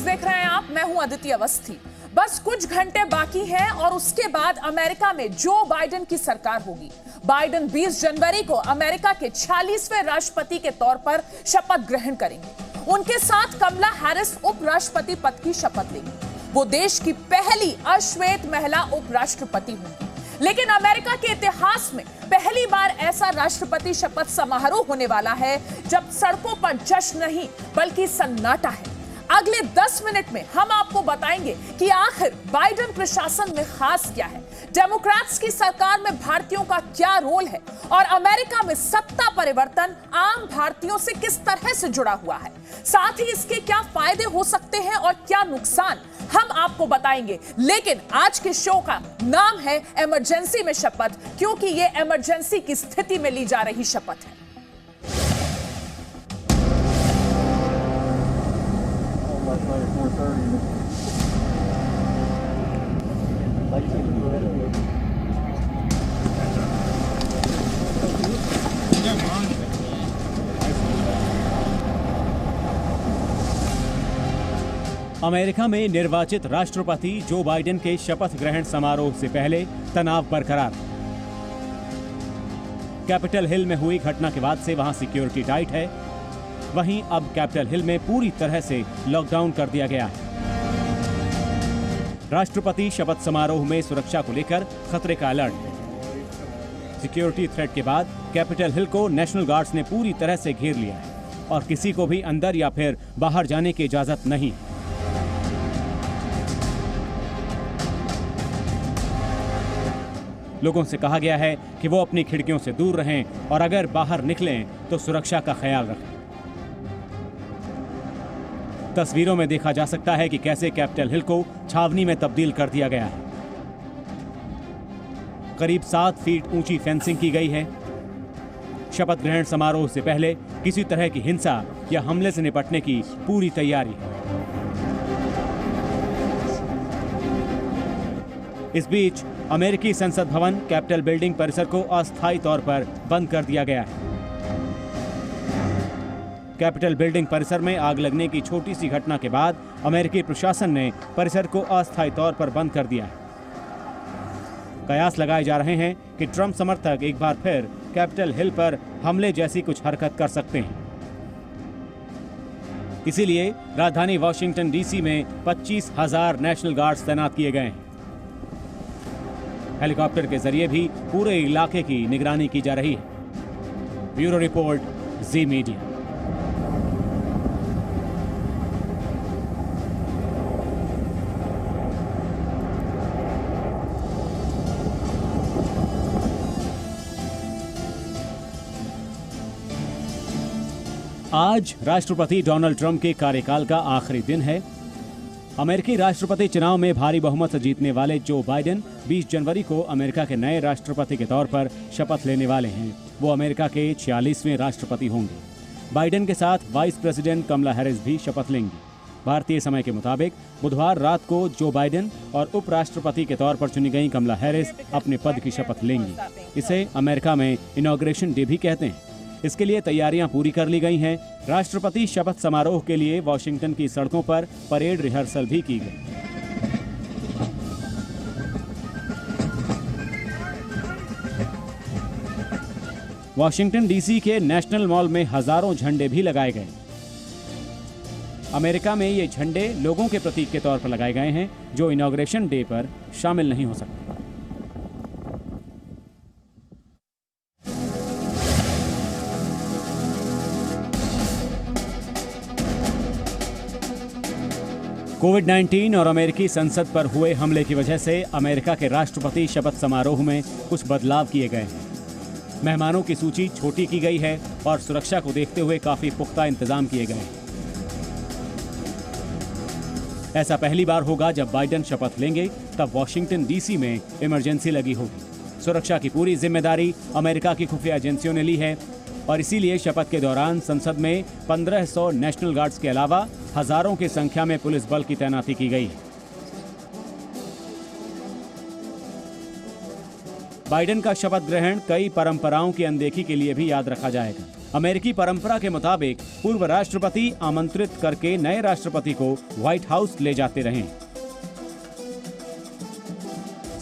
देख रहे हैं आप, मैं हूं अदिति अवस्थी। बस कुछ घंटे बाकी हैं और उसके बाद अमेरिका में जो बाइडेन की सरकार होगी। बाइडेन 20 जनवरी को अमेरिका के 46वें राष्ट्रपति के तौर पर शपथ ग्रहण करेंगे। उनके साथ कमला हैरिस उपराष्ट्रपति पद की शपथ लेंगी। वो देश की पहली अश्वेत महिला उपराष्ट्रपति होंगी। लेकिन अमेरिका के इतिहास में पहली बार ऐसा राष्ट्रपति शपथ समारोह होने वाला है जब सड़कों पर जश्न नहीं बल्कि सन्नाटा है। अगले 10 मिनट में हम आपको बताएंगे कि आखिर बाइडेन प्रशासन में खास क्या है, डेमोक्रेट्स की सरकार में भारतीयों का क्या रोल है और अमेरिका में सत्ता परिवर्तन आम भारतीयों से किस तरह से जुड़ा हुआ है। साथ ही इसके क्या फायदे हो सकते हैं और क्या नुकसान, हम आपको बताएंगे। लेकिन आज के शो का नाम है इमरजेंसी में शपथ, क्योंकि यह इमरजेंसी की स्थिति में ली जा रही शपथ है। अमेरिका में निर्वाचित राष्ट्रपति जो बाइडेन के शपथ ग्रहण समारोह से पहले तनाव बरकरार। कैपिटल हिल में हुई घटना के बाद से वहां सिक्योरिटी टाइट है। वहीं अब कैपिटल हिल में पूरी तरह से लॉकडाउन कर दिया गया है। राष्ट्रपति शपथ समारोह में सुरक्षा को लेकर खतरे का अलर्ट है। सिक्योरिटी थ्रेट के बाद कैपिटल हिल को नेशनल गार्ड्स ने पूरी तरह से घेर लिया है और किसी को भी अंदर या फिर बाहर जाने की इजाजत नहीं है। लोगों से कहा गया है कि वो अपनी खिड़कियों से दूर रहें और अगर बाहर निकलें तो सुरक्षा का ख्याल रखें। तस्वीरों में देखा जा सकता है कि कैसे कैपिटल हिल को छावनी में तब्दील कर दिया गया है। करीब 7 फीट ऊंची फेंसिंग की गई है। शपथ ग्रहण समारोह से पहले किसी तरह की हिंसा या हमले से निपटने की पूरी तैयारी है। इस बीच अमेरिकी संसद भवन कैपिटल बिल्डिंग परिसर को अस्थायी तौर पर बंद कर दिया गया है। कैपिटल बिल्डिंग परिसर में आग लगने की छोटी सी घटना के बाद अमेरिकी प्रशासन ने परिसर को अस्थायी तौर पर बंद कर दिया है। कयास लगाए जा रहे हैं कि ट्रंप समर्थक एक बार फिर कैपिटल हिल पर हमले जैसी कुछ हरकत कर सकते हैं। इसीलिए राजधानी वॉशिंगटन डीसी में 25,000 नेशनल गार्ड्स तैनात किए गए हैं। हेलीकॉप्टर के जरिए भी पूरे इलाके की निगरानी की जा रही है। ब्यूरो रिपोर्ट, जी मीडिया। आज राष्ट्रपति डोनाल्ड ट्रंप के कार्यकाल का आखिरी दिन है। अमेरिकी राष्ट्रपति चुनाव में भारी बहुमत से जीतने वाले जो बाइडेन 20 जनवरी को अमेरिका के नए राष्ट्रपति के तौर पर शपथ लेने वाले हैं। वो अमेरिका के 46वें राष्ट्रपति होंगे। बाइडेन के साथ वाइस प्रेसिडेंट कमला हैरिस भी शपथ लेंगी। भारतीय समय के मुताबिक बुधवार रात को जो बाइडेन और उपराष्ट्रपति के तौर पर चुनी गई कमला हैरिस अपने पद की शपथ लेंगी। इसे अमेरिका में इनॉग्रेशन डे भी कहते हैं। इसके लिए तैयारियां पूरी कर ली गई हैं। राष्ट्रपति शपथ समारोह के लिए वॉशिंगटन की सड़कों पर परेड रिहर्सल भी की गई। वॉशिंगटन डीसी के नेशनल मॉल में हजारों झंडे भी लगाए गए। अमेरिका में ये झंडे लोगों के प्रतीक के तौर पर लगाए गए हैं जो इनॉग्रेशन डे पर शामिल नहीं हो सकते। कोविड-19 और अमेरिकी संसद पर हुए हमले की वजह से अमेरिका के राष्ट्रपति शपथ समारोह में कुछ बदलाव किए गए हैं। मेहमानों की सूची छोटी की गई है और सुरक्षा को देखते हुए काफी पुख्ता इंतजाम किए गए हैं। ऐसा पहली बार होगा जब बाइडेन शपथ लेंगे, तब वॉशिंगटन डीसी में इमरजेंसी लगी होगी। सुरक्षा की पूरी जिम्मेदारी अमेरिका की खुफिया एजेंसियों ने ली है और इसीलिए शपथ के दौरान संसद में 1500 नेशनल गार्ड्स के अलावा हजारों की संख्या में पुलिस बल की तैनाती की गई है। बाइडेन का शपथ ग्रहण कई परंपराओं की अनदेखी के लिए भी याद रखा जाएगा। अमेरिकी परंपरा के मुताबिक पूर्व राष्ट्रपति आमंत्रित करके नए राष्ट्रपति को व्हाइट हाउस ले जाते रहे।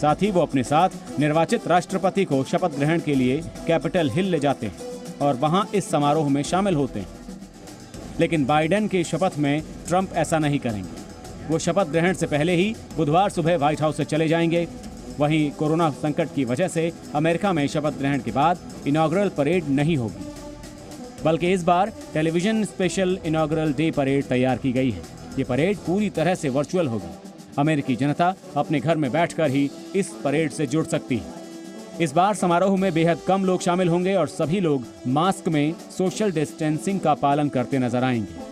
साथ ही वो अपने साथ निर्वाचित राष्ट्रपति को शपथ ग्रहण के लिए कैपिटल हिल ले जाते हैं और वहां इस समारोह में शामिल होते हैं। लेकिन बाइडेन के शपथ में ट्रंप ऐसा नहीं करेंगे। वो शपथ ग्रहण से पहले ही बुधवार सुबह व्हाइट हाउस से चले जाएंगे। वहीं कोरोना संकट की वजह से अमेरिका में शपथ ग्रहण के बाद इनॉग्रल परेड नहीं होगी, बल्कि इस बार television special inaugural day parade तैयार की गई है। ये परेड पूरी तरह से वर्चुअल होगी। अमेरिकी जनता अपने घर में बैठकर ही इस परेड से जुड़ सकती है। इस बार समारोह में बेहद कम लोग शामिल होंगे और सभी लोग मास्क में सोशल डिस्टेंसिंग का पालन करते नजर आएंगे।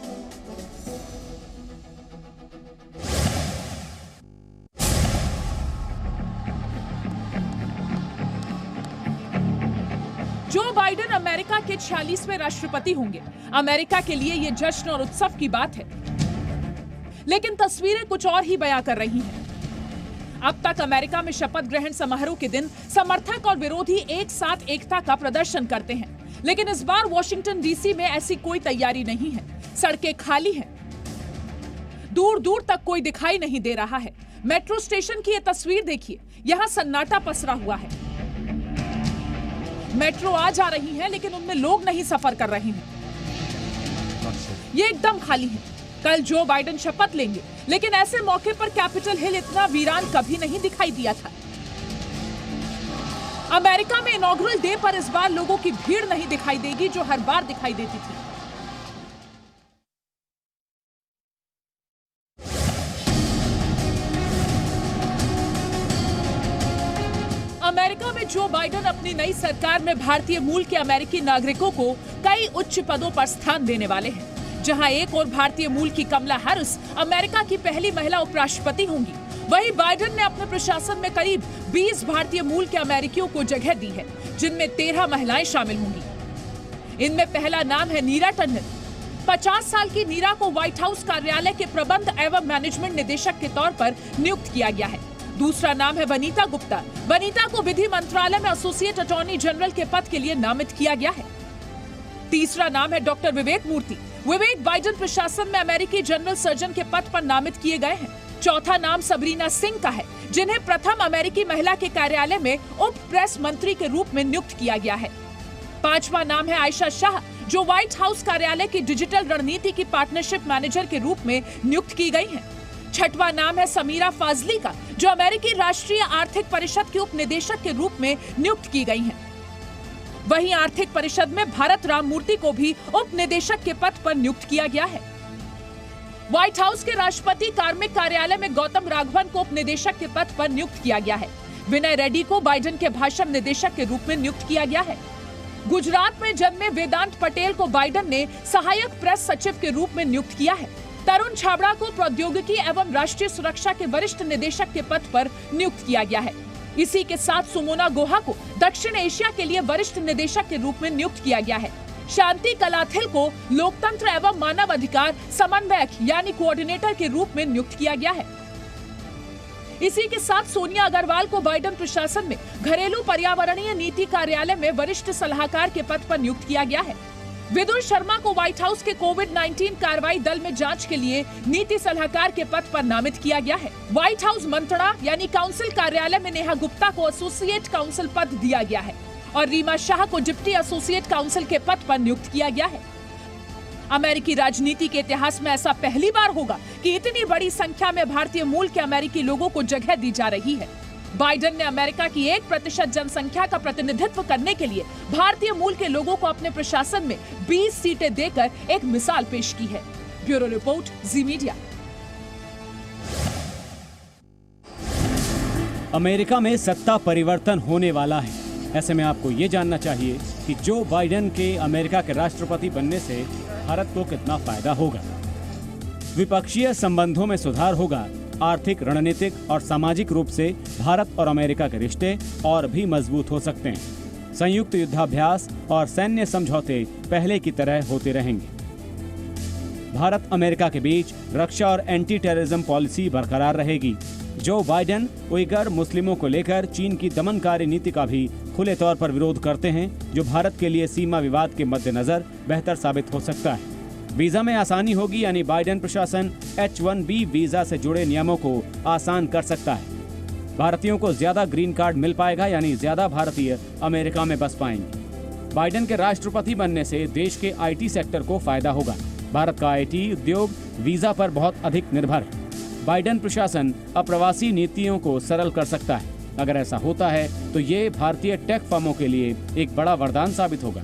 जो बाइडेन अमेरिका के 46वें राष्ट्रपति होंगे। अमेरिका के लिए यह जश्न और उत्सव की बात है, लेकिन तस्वीरें कुछ और ही बयां कर रही हैं। अब तक अमेरिका में शपथ ग्रहण समारोह के दिन समर्थक और विरोधी एक साथ एकता का प्रदर्शन करते हैं, लेकिन इस बार वॉशिंगटन डीसी में ऐसी कोई तैयारी नहीं है। सड़कें खाली हैं, दूर दूर तक कोई दिखाई नहीं दे रहा है। मेट्रो स्टेशन की ये तस्वीर देखिए, यहां सन्नाटा पसरा हुआ है। मेट्रो आ जा रही है, लेकिन उनमें लोग नहीं सफर कर रहे हैं। ये एकदम खाली है। कल जो बाइडेन शपथ लेंगे, लेकिन ऐसे मौके पर कैपिटल हिल इतना वीरान कभी नहीं दिखाई दिया था। अमेरिका में इनॉग्रल डे पर इस बार लोगों की भीड़ नहीं दिखाई देगी, जो हर बार दिखाई देती थी। अमेरिका में जो बाइडेन अपनी नई सरकार में भारतीय मूल के अमेरिकी नागरिकों को कई उच्च पदों पर स्थान देने वाले हैं। जहां एक और भारतीय मूल की कमला हैरिस अमेरिका की पहली महिला उपराष्ट्रपति होंगी, वहीं बाइडेन ने अपने प्रशासन में करीब 20 भारतीय मूल के अमेरिकियों को जगह दी है, जिनमें 13 महिलाएं शामिल होंगी। इनमें पहला नाम है नीरा टंडन। 50 साल की नीरा को व्हाइट हाउस कार्यालय के प्रबंध एवं मैनेजमेंट निदेशक के तौर पर नियुक्त किया गया है। दूसरा नाम है वनीता गुप्ता। वनीता को विधि मंत्रालय में एसोसिएट अटॉर्नी जनरल के पद के लिए नामित किया गया है। तीसरा नाम है डॉक्टर विवेक मूर्ति। विवेक बाइडेन प्रशासन में अमेरिकी जनरल सर्जन के पद पर नामित किए गए हैं। चौथा नाम सबरीना सिंह का है, जिन्हें प्रथम अमेरिकी महिला के कार्यालय में उप प्रेस मंत्री के रूप में नियुक्त किया गया है। पांचवा नाम है आयशा शाह, जो व्हाइट हाउस कार्यालय की डिजिटल रणनीति की पार्टनरशिप मैनेजर के रूप में नियुक्त की गई हैं। छठवा नाम है समीरा फाजली का, जो अमेरिकी राष्ट्रीय आर्थिक परिषद के उप निदेशक के रूप में नियुक्त की गई हैं। वहीं आर्थिक परिषद में भारत राममूर्ति को भी उप निदेशक के पद पर नियुक्त किया गया है। व्हाइट हाउस के राष्ट्रपति कार्मिक कार्यालय में गौतम राघवन को उप निदेशक के पद पर नियुक्त किया गया है। विनय रेड्डी को बाइडेन के भाषण निदेशक के रूप में नियुक्त किया गया है। गुजरात में जन्मे वेदांत पटेल को बाइडेन ने सहायक प्रेस सचिव के रूप में नियुक्त किया है। तरुण छाबड़ा को प्रौद्योगिकी एवं राष्ट्रीय सुरक्षा के वरिष्ठ निदेशक के पद पर नियुक्त किया गया है। इसी के साथ सुमोना गुहा को दक्षिण एशिया के लिए वरिष्ठ निदेशक के रूप में नियुक्त किया गया है। शांति कलाथिल को लोकतंत्र एवं मानव अधिकार समन्वयक यानी कोऑर्डिनेटर के रूप में नियुक्त किया गया है। इसी के साथ सोनिया अग्रवाल को बाइडेन प्रशासन में घरेलू पर्यावरणीय नीति कार्यालय में वरिष्ठ सलाहकार के पद पर नियुक्त किया गया है। विदुर शर्मा को व्हाइट हाउस के कोविड-19 कार्रवाई दल में जांच के लिए नीति सलाहकार के पद पर नामित किया गया है। व्हाइट हाउस मंत्रणा यानी काउंसिल कार्यालय में नेहा गुप्ता को एसोसिएट काउंसिल पद दिया गया है और रीमा शाह को डिप्टी एसोसिएट काउंसिल के पद पर नियुक्त किया गया है। अमेरिकी राजनीति के इतिहास में ऐसा पहली बार होगा कि इतनी बड़ी संख्या में भारतीय मूल के अमेरिकी लोगों को जगह दी जा रही है। बाइडेन ने अमेरिका की 1% जनसंख्या का प्रतिनिधित्व करने के लिए भारतीय मूल के लोगों को अपने प्रशासन में 20 सीटें देकर एक मिसाल पेश की है। ब्यूरो रिपोर्ट, जी मीडिया। अमेरिका में सत्ता परिवर्तन होने वाला है। ऐसे में आपको ये जानना चाहिए कि जो बाइडेन के अमेरिका के राष्ट्रपति बनने से भारत को कितना फायदा होगा। द्विपक्षीय संबंधों में सुधार होगा। आर्थिक, रणनीतिक और सामाजिक रूप से भारत और अमेरिका के रिश्ते और भी मजबूत हो सकते हैं। संयुक्त युद्धाभ्यास और सैन्य समझौते पहले की तरह होते रहेंगे। भारत अमेरिका के बीच रक्षा और एंटी टेररिज्म पॉलिसी बरकरार रहेगी। जो बाइडेन उइगर मुस्लिमों को लेकर चीन की दमनकारी नीति का भी खुले तौर पर विरोध करते हैं, जो भारत के लिए सीमा विवाद के मद्देनजर बेहतर साबित हो सकता है। वीजा में आसानी होगी, यानी बाइडेन प्रशासन H-1B वीजा से जुड़े नियमों को आसान कर सकता है। भारतीयों को ज्यादा ग्रीन कार्ड मिल पाएगा, यानी ज्यादा भारतीय अमेरिका में बस पाएंगे। बाइडेन के राष्ट्रपति बनने से देश के IT सेक्टर को फायदा होगा। भारत का IT उद्योग वीजा पर बहुत अधिक निर्भर है। बाइडेन प्रशासन अप्रवासी नीतियों को सरल कर सकता है। अगर ऐसा होता है तो ये भारतीय टेक फर्मों के लिए एक बड़ा वरदान साबित होगा।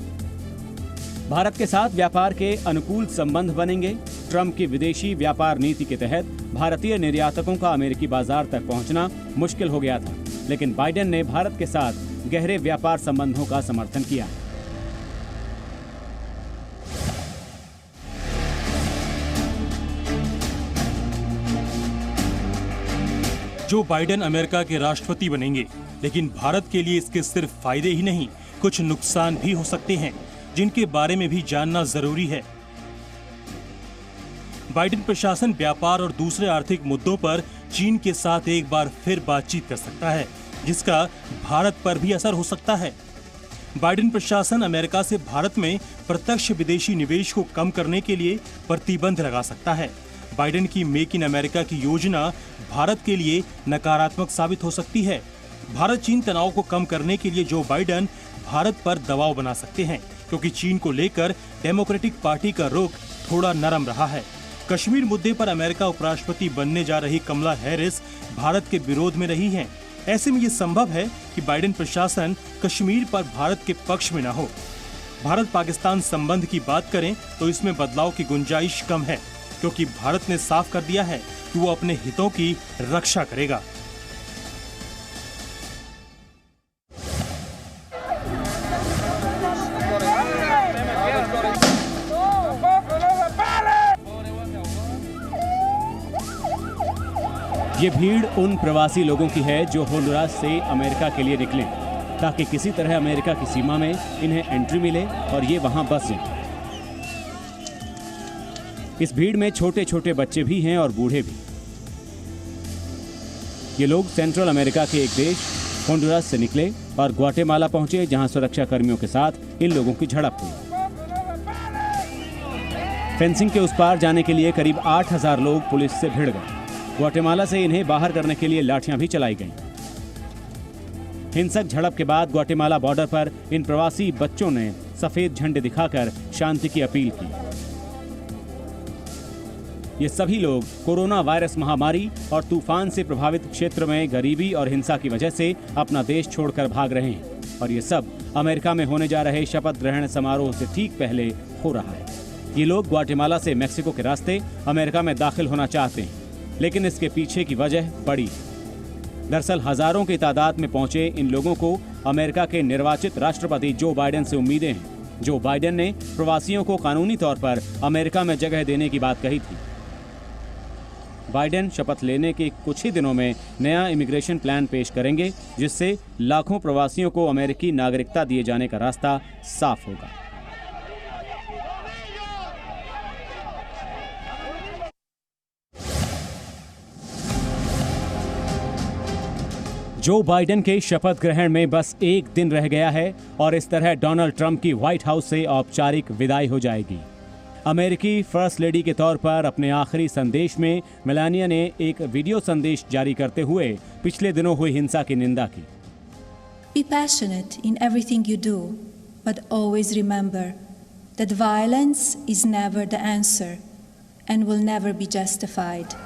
भारत के साथ व्यापार के अनुकूल संबंध बनेंगे। ट्रंप की विदेशी व्यापार नीति के तहत भारतीय निर्यातकों का अमेरिकी बाजार तक पहुंचना मुश्किल हो गया था, लेकिन बाइडेन ने भारत के साथ गहरे व्यापार संबंधों का समर्थन किया। जो बाइडेन अमेरिका के राष्ट्रपति बनेंगे, लेकिन भारत के लिए इसके सिर्फ फायदे ही नहीं, कुछ नुकसान भी हो सकते हैं, जिनके बारे में भी जानना जरूरी है। बाइडेन प्रशासन व्यापार और दूसरे आर्थिक मुद्दों पर चीन के साथ एक बार फिर बातचीत कर सकता है, जिसका भारत पर भी असर हो सकता है। बाइडेन प्रशासन अमेरिका से भारत में प्रत्यक्ष विदेशी निवेश को कम करने के लिए प्रतिबंध लगा सकता है। बाइडेन की मेक इन अमेरिका की योजना भारत के लिए नकारात्मक साबित हो सकती है। भारत चीन तनाव को कम करने के लिए जो बाइडेन भारत पर दबाव बना सकते हैं, क्योंकि चीन को लेकर डेमोक्रेटिक पार्टी का रुख थोड़ा नरम रहा है। कश्मीर मुद्दे पर अमेरिका उपराष्ट्रपति बनने जा रही कमला हैरिस भारत के विरोध में रही हैं। ऐसे में ये संभव है कि बाइडेन प्रशासन कश्मीर पर भारत के पक्ष में न हो। भारत पाकिस्तान संबंध की बात करें तो इसमें बदलाव की गुंजाइश कम है, क्योंकि भारत ने साफ कर दिया है कि वो अपने हितों की रक्षा करेगा। ये भीड़ उन प्रवासी लोगों की है जो होंडुरास से अमेरिका के लिए निकले, ताकि किसी तरह अमेरिका की सीमा में इन्हें एंट्री मिले और ये वहां बस जाएं। इस भीड़ में छोटे छोटे बच्चे भी हैं और बूढ़े भी। ये लोग सेंट्रल अमेरिका के एक देश होंडुरास से निकले और ग्वाटेमाला पहुंचे, जहां सुरक्षा कर्मियों के साथ इन लोगों की झड़प हुई। फेंसिंग के उस पार जाने के लिए करीब 8,000 लोग पुलिस से भिड़ गए। ग्वाटेमाला से इन्हें बाहर करने के लिए लाठियां भी चलाई गईं। हिंसक झड़प के बाद ग्वाटेमाला बॉर्डर पर इन प्रवासी बच्चों ने सफेद झंडे दिखाकर शांति की अपील की। ये सभी लोग कोरोना वायरस महामारी और तूफान से प्रभावित क्षेत्र में गरीबी और हिंसा की वजह से अपना देश छोड़कर भाग रहे हैं, और ये सब अमेरिका में होने जा रहे शपथ ग्रहण समारोह से ठीक पहले हो रहा है। ये लोग ग्वाटेमाला से मेक्सिको के रास्ते अमेरिका में दाखिल होना चाहते हैं, लेकिन इसके पीछे की वजह बड़ी है। दरअसल हजारों की तादाद में पहुंचे इन लोगों को अमेरिका के निर्वाचित राष्ट्रपति जो बाइडेन से उम्मीदें हैं। जो बाइडेन ने प्रवासियों को कानूनी तौर पर अमेरिका में जगह देने की बात कही थी। बाइडेन शपथ लेने के कुछ ही दिनों में नया इमिग्रेशन प्लान पेश करेंगे, जिससे लाखों प्रवासियों को अमेरिकी नागरिकता दिए जाने का रास्ता साफ होगा। जो बाइडेन के शपथ ग्रहण में बस एक दिन रह गया है और इस तरह डोनाल्ड ट्रंप की व्हाइट हाउस से औपचारिक विदाई हो जाएगी। अमेरिकी फर्स्ट लेडी के तौर पर अपने आखिरी संदेश में मेलानिया ने एक वीडियो संदेश जारी करते हुए पिछले दिनों हुई हिंसा की निंदा की। Be passionate in everything you do, but always remember that violence is never the answer and will never be justified.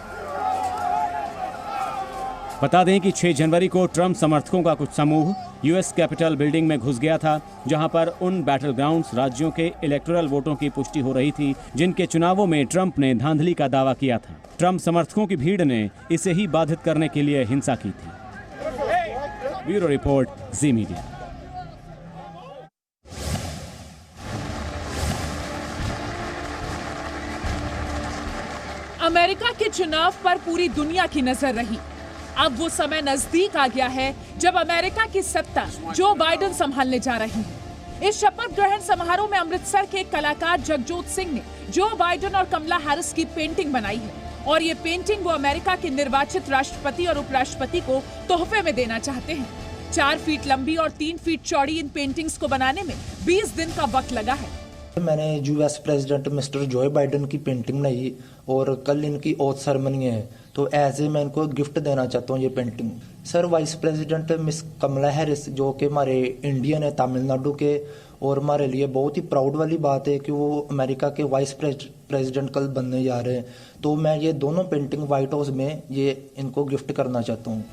बता दें कि 6 जनवरी को ट्रंप समर्थकों का कुछ समूह यूएस कैपिटल बिल्डिंग में घुस गया था, जहां पर उन बैटल ग्राउंड्स राज्यों के इलेक्टोरल वोटों की पुष्टि हो रही थी जिनके चुनावों में ट्रंप ने धांधली का दावा किया था। ट्रंप समर्थकों की भीड़ ने इसे ही बाधित करने के लिए हिंसा की थी। ब्यूरो रिपोर्ट, जी मीडिया। अमेरिका के चुनाव पर पूरी दुनिया की नजर रही। अब वो समय नजदीक आ गया है जब अमेरिका की सत्ता जो बाइडेन संभालने जा रही है। इस शपथ ग्रहण समारोह में अमृतसर के कलाकार जगजोत सिंह ने जो बाइडेन और कमला हैरिस की पेंटिंग बनाई है, और ये पेंटिंग वो अमेरिका के निर्वाचित राष्ट्रपति और उपराष्ट्रपति को तोहफे में देना चाहते हैं। 4 फीट लंबी और 3 फीट चौड़ी इन पेंटिंग्स को बनाने में 20 दिन का वक्त लगा है। मैंने US president mister Joe Biden की पेंटिंग बनाई और कल इनकी ओथ सेरेमनी है, तो एज ए मैं इनको गिफ्ट देना चाहता हूँ ये painting. Sir, vice president miss Kamala Harris जो कि हमारे इंडियन है, तमिलनाडु के, और हमारे लिए बहुत ही प्राउड वाली बात है कि वो अमेरिका के वाइस प्रेसिडेंट कल बनने जा रहे हैं। तो मैं ये दोनों पेंटिंग व्हाइट हाउस में ये इनको गिफ्ट करना चाहता हूँ।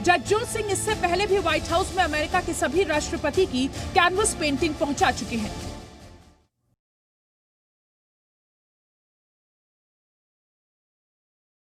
जगजीत सिंह इससे पहले भी व्हाइट हाउस में अमेरिका के सभी राष्ट्रपति की कैनवस पेंटिंग पहुंचा चुके हैं।